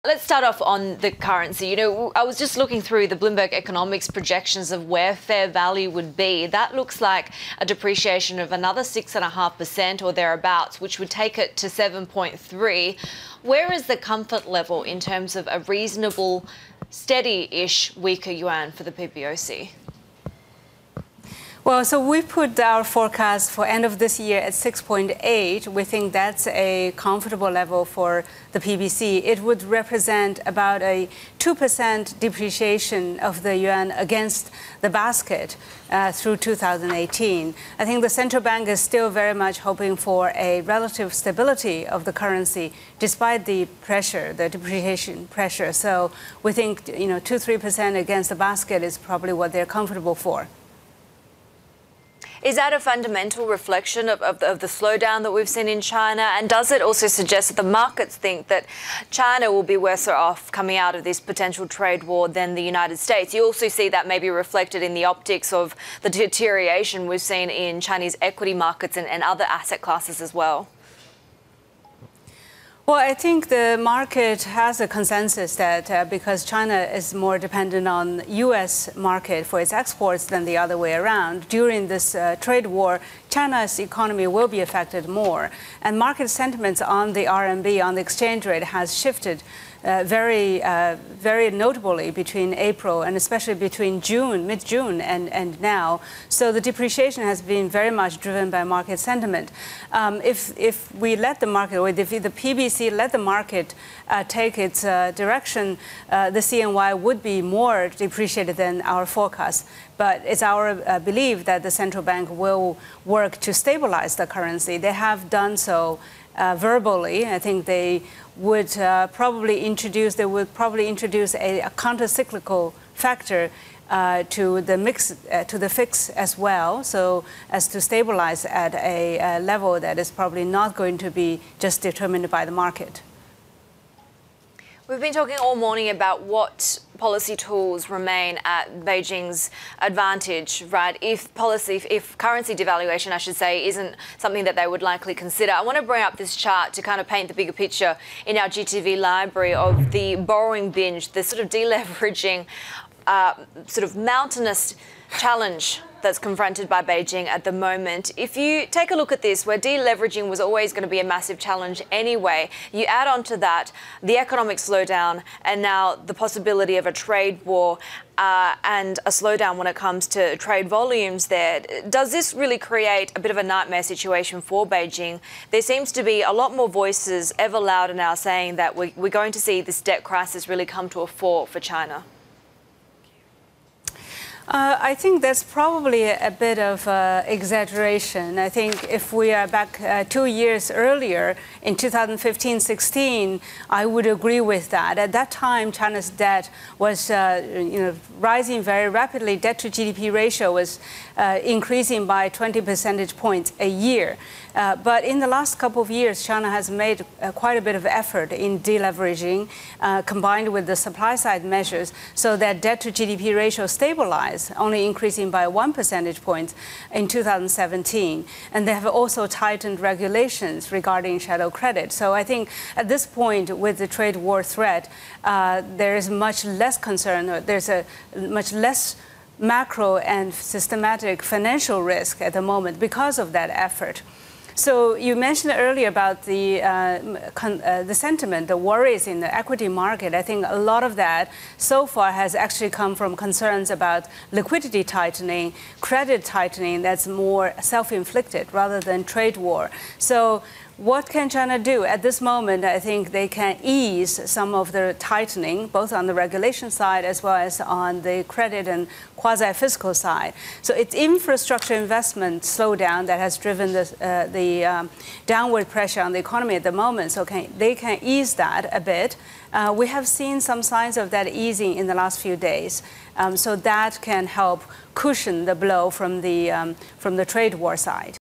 Let's start off on the currency. I was just looking through the Bloomberg economics projections of where fair value would be. That looks like a depreciation of another 6.5% or thereabouts, which would take it to 7.3. Where is the comfort level in terms of a reasonable, steady-ish weaker yuan for the PBOC? Well, so we put our forecast for end of this year at 6.8. We think that's a comfortable level for the PBC. It would represent about a 2% depreciation of the yuan against the basket through 2018. I think the central bank is still very much hoping for a relative stability of the currency despite the pressure, the depreciation pressure. So we think 2-3% against the basket is probably what they're comfortable for. Is that a fundamental reflection of the slowdown that we've seen in China? And does it also suggest that the markets think that China will be worse off coming out of this potential trade war than the United States? You also see that maybe reflected in the optics of the deterioration we've seen in Chinese equity markets and other asset classes as well. Well, I think the market has a consensus that because China is more dependent on U.S. market for its exports than the other way around, during this trade war, China's economy will be affected more. And market sentiments on the RMB, on the exchange rate, has shifted very notably between April and especially between mid-June and now. So the depreciation has been very much driven by market sentiment. If we let the market, or if the PBC let the market take its direction, the CNY would be more depreciated than our forecast. But it's our belief that the central bank will work to stabilize the currency. They have done so verbally. I think they would probably introduce a counter-cyclical factor to the mix, to the fix as well, so as to stabilize at a level that is probably not going to be just determined by the market. We've been talking all morning about what policy tools remain at Beijing's advantage, right? If currency devaluation, I should say, isn't something that they would likely consider. I want to bring up this chart to kind of paint the bigger picture in our GTV library of the borrowing binge, the sort of deleveraging, sort of mountainous challenge that's confronted by Beijing at the moment. If you take a look at this, where deleveraging was always going to be a massive challenge anyway, you add on to that the economic slowdown and now the possibility of a trade war and a slowdown when it comes to trade volumes there. Does this really create a bit of a nightmare situation for Beijing? There seems to be a lot more voices ever louder now saying that we're going to see this debt crisis really come to a fore for China. I think that's probably a bit of exaggeration. I think if we are back 2 years earlier, in 2015-16, I would agree with that. At that time, China's debt was rising very rapidly. Debt to GDP ratio was increasing by 20 percentage points a year. But in the last couple of years, China has made quite a bit of effort in deleveraging, combined with the supply-side measures, so that debt to GDP ratio stabilized, only increasing by 1 percentage point in 2017. And they have also tightened regulations regarding shadow credit. So I think at this point, with the trade war threat, there is much less concern. There's a much less macro and systematic financial risk at the moment because of that effort. So you mentioned earlier about the sentiment, the worries in the equity market. I think a lot of that so far has actually come from concerns about liquidity tightening, credit tightening that's more self-inflicted rather than trade war. So what can China do? At this moment, I think they can ease some of the tightening, both on the regulation side as well as on the credit and quasi-fiscal side. So it's infrastructure investment slowdown that has driven the downward pressure on the economy at the moment. So they can ease that a bit. We have seen some signs of that easing in the last few days. So that can help cushion the blow from the trade war side.